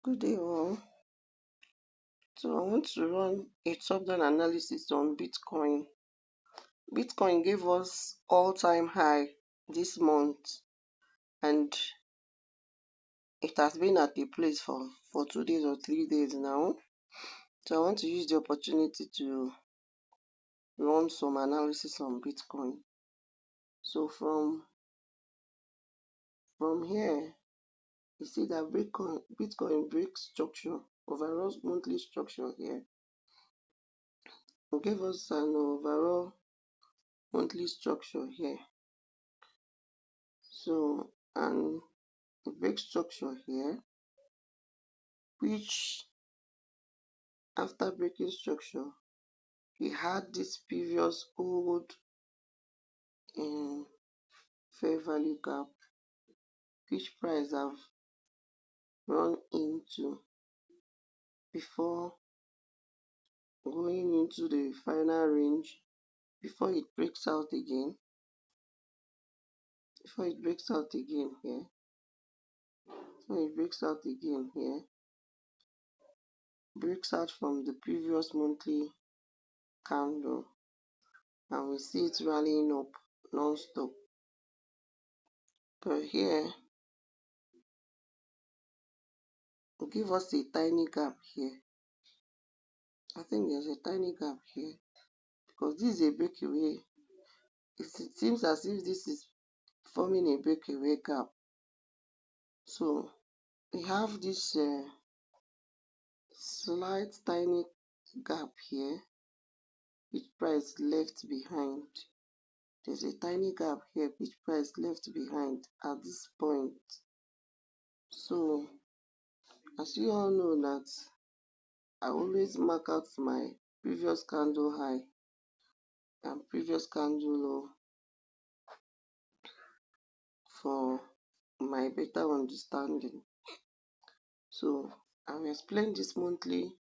Good day all. So I want to run a top-down analysis on Bitcoin. Bitcoin gave us all-time high this month and it has been at a place for 2 days or 3 days now. So I want to use the opportunity to run some analysis on Bitcoin. So from here, you see that Bitcoin breaks structure, overall monthly structure here. It gave us an overall monthly structure here. So, and the break structure here, which after breaking structure, we had this previous old fair value gap, which price have run into before going into the final range, before it breaks out again. Breaks out from the previous monthly candle, and we see it rallying up non-stop. But here, it give us a tiny gap here. I think there's a tiny gap here because this is a breakaway. It seems as if this is forming a breakaway gap. So we have this slight tiny gap here, which price left behind. There's a tiny gap here, which price left behind at this point. So as you all know that I always mark out my previous candle high and previous candle low for my better understanding. So I will explain this monthly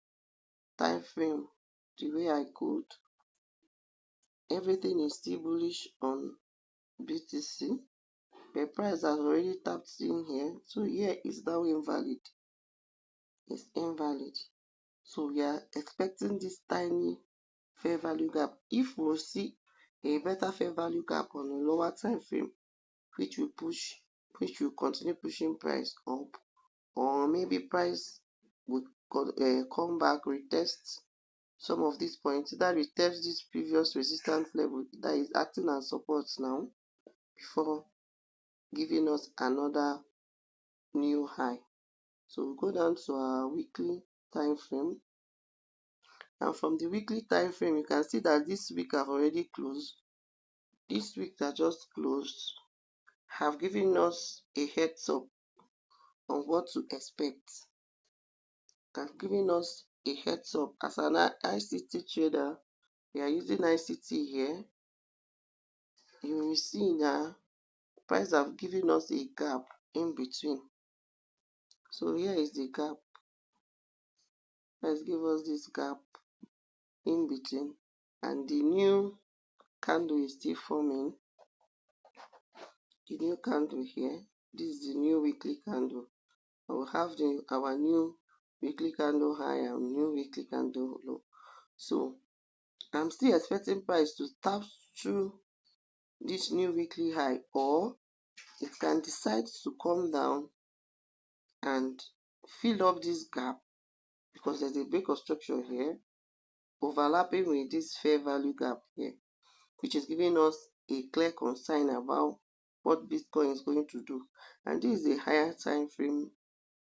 time frame the way I could. Everything is still bullish on BTC. The price has already tapped in here, so here is now invalid. It's invalid. So we are expecting this tiny fair value gap. If we see a better fair value gap on a lower time frame, which will continue pushing price up, or maybe price would come back, retest some of these points, that retest this previous resistance level that is acting as support now before giving us another new high. So we go down to our weekly time frame, and from the weekly time frame you can see that this week have already closed. This week that just closed have given us a heads up on what to expect. Have given us a heads up. As an ICT trader, we are using ICT here. You will see that price have given us a gap in between. So here is the gap. Let's give us this gap in between, and the new candle is still forming. The new candle here, this is the new weekly candle. I will have our new weekly candle high and new weekly candle low. So I'm still expecting price to tap through this new weekly high, or it can decide to come down and fill up this gap, because there's a break of structure here overlapping with this fair value gap here, which is giving us a clear concern about what Bitcoin is going to do. And this is a higher time frame,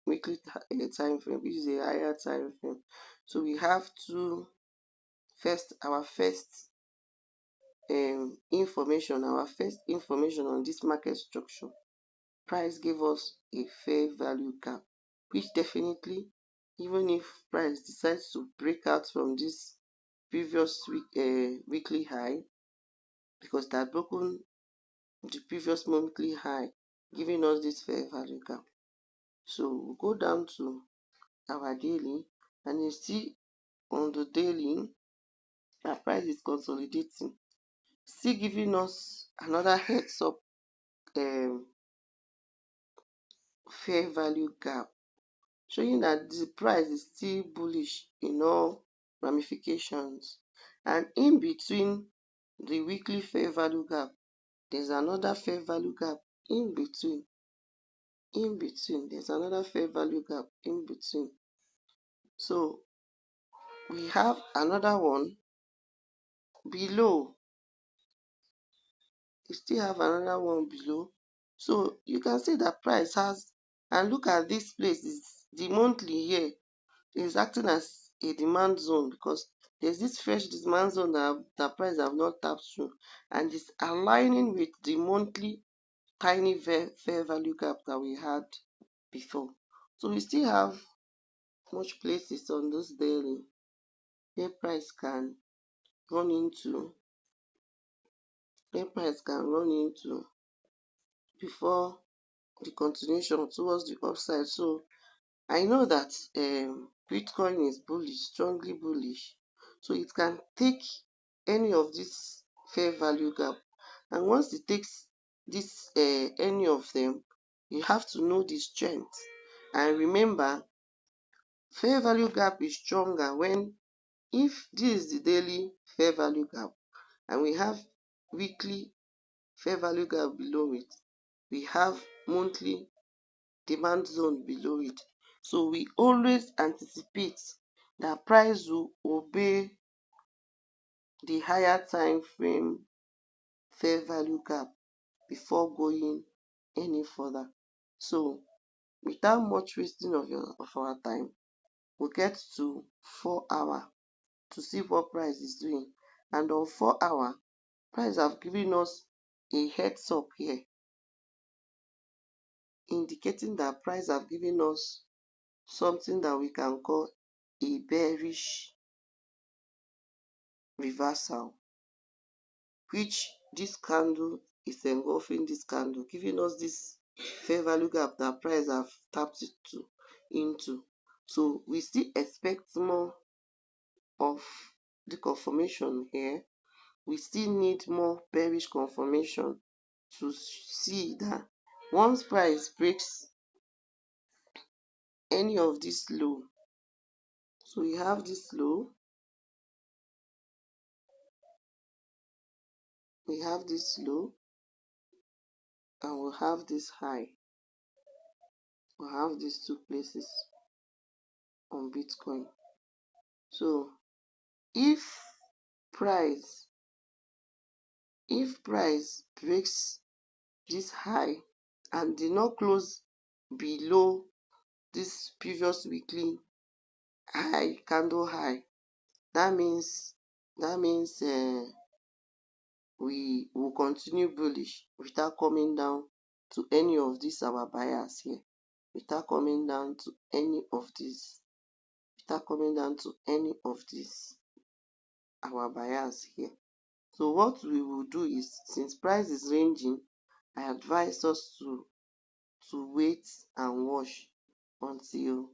weekly time frame. This is a higher time frame. So we have to our first information on this market structure. Price gave us a fair value gap, which definitely, even if price decides to break out from this previous weekly high, because it had broken the previous monthly high, giving us this fair value gap. So we'll go down to our daily, and you see on the daily that price is consolidating, still giving us another heads up fair value gap. showing that the price is still bullish in all ramifications. And in between the weekly fair value gap, there's another fair value gap in between. There's another fair value gap in between. So we have another one below. We still have another one below. So you can see that price has, and look at this place, is the monthly here is acting as a demand zone, because there's this fresh demand zone that price have not tapped through, and it's aligning with the monthly tiny fair value gap that we had before. So we still have much places on this daily where price can run into before the continuation towards the upside. So I know that Bitcoin is bullish, strongly bullish. So it can take any of this fair value gap. And once it takes this any of them, you have to know the strength. And remember, fair value gap is stronger when, if this is the daily fair value gap and we have weekly fair value gap below it, we have monthly demand zone below it. So we always anticipate that price will obey the higher time frame fair value gap before going any further. So without much wasting of our time, we'll get to 4 hour to see what price is doing. And on 4 hour, price have given us a heads up here, indicating that price have given us something that we can call a bearish reversal, which this candle is engulfing this candle, giving us this fair value gap that price have tapped into. So we still expect more of the confirmation here. We still need more bearish confirmation to see that once price breaks any of this low, so we have this low, we have this low, and we'll have this high. We'll have these two places on Bitcoin. So if price breaks this high and did not close below this previous weekly high, candle high, that means we will continue bullish without coming down to any of these our buyers here, without coming down to any of these our buyers here. So what we will do is, since price is ranging, I advise us to wait and watch until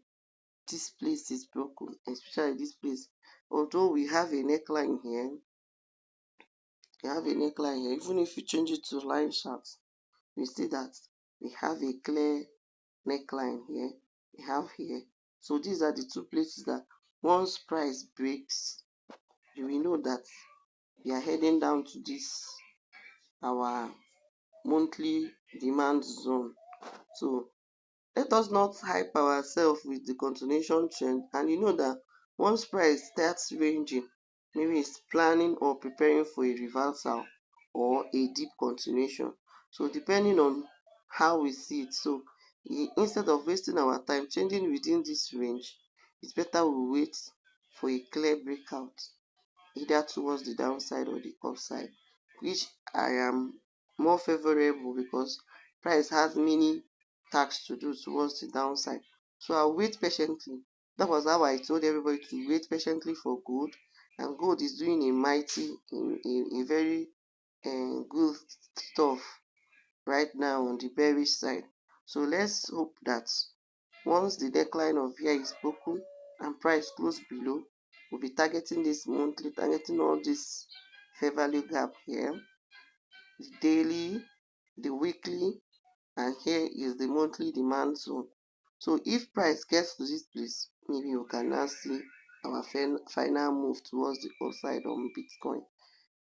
this place is broken, especially this place. Although we have a neckline here, even if you change it to line charts, we see that we have a clear neckline here, we have here. So these are the two places that once price breaks, you will know that we are heading down to this our monthly demand zone. So let us not hype ourselves with the continuation trend, and you know that once price starts ranging, maybe it's planning or preparing for a reversal or a deep continuation. So depending on how we see it, so instead of wasting our time changing within this range, it's better we wait for a clear breakout, either towards the downside or the upside, which I am more favorable because price has many tasks to do towards the downside. So I'll wait patiently. That was how I told everybody to wait patiently for gold, and gold is doing a very good stuff right now on the bearish side. So let's hope that once the decline of here is broken and price close below, we'll be targeting this monthly, targeting all this fair value gap here, the daily, the weekly, and here is the monthly demand zone. So if price gets to this place, maybe you can now see our final move towards the upside on Bitcoin.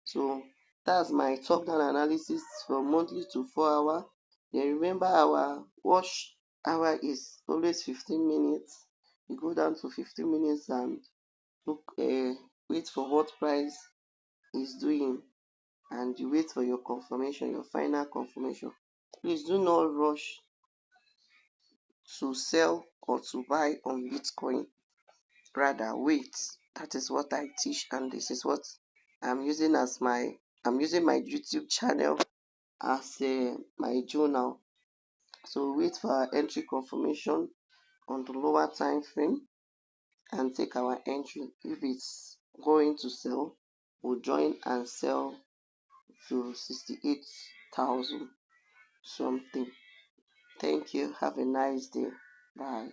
So that's my top down analysis from monthly to 4 hour. Then remember, our watch hour is always 15 minutes. You go down to 15 minutes and look, wait for what price is doing, and you wait for your confirmation, your final confirmation. Please do not rush to sell or to buy on Bitcoin. Rather wait. That is what I teach, and this is what I'm using as I'm using my YouTube channel as my journal. So wait for our entry confirmation on the lower time frame and take our entry. If it's going to sell, we'll join and sell to 68,000 something. Thank you. Have a nice day. Bye.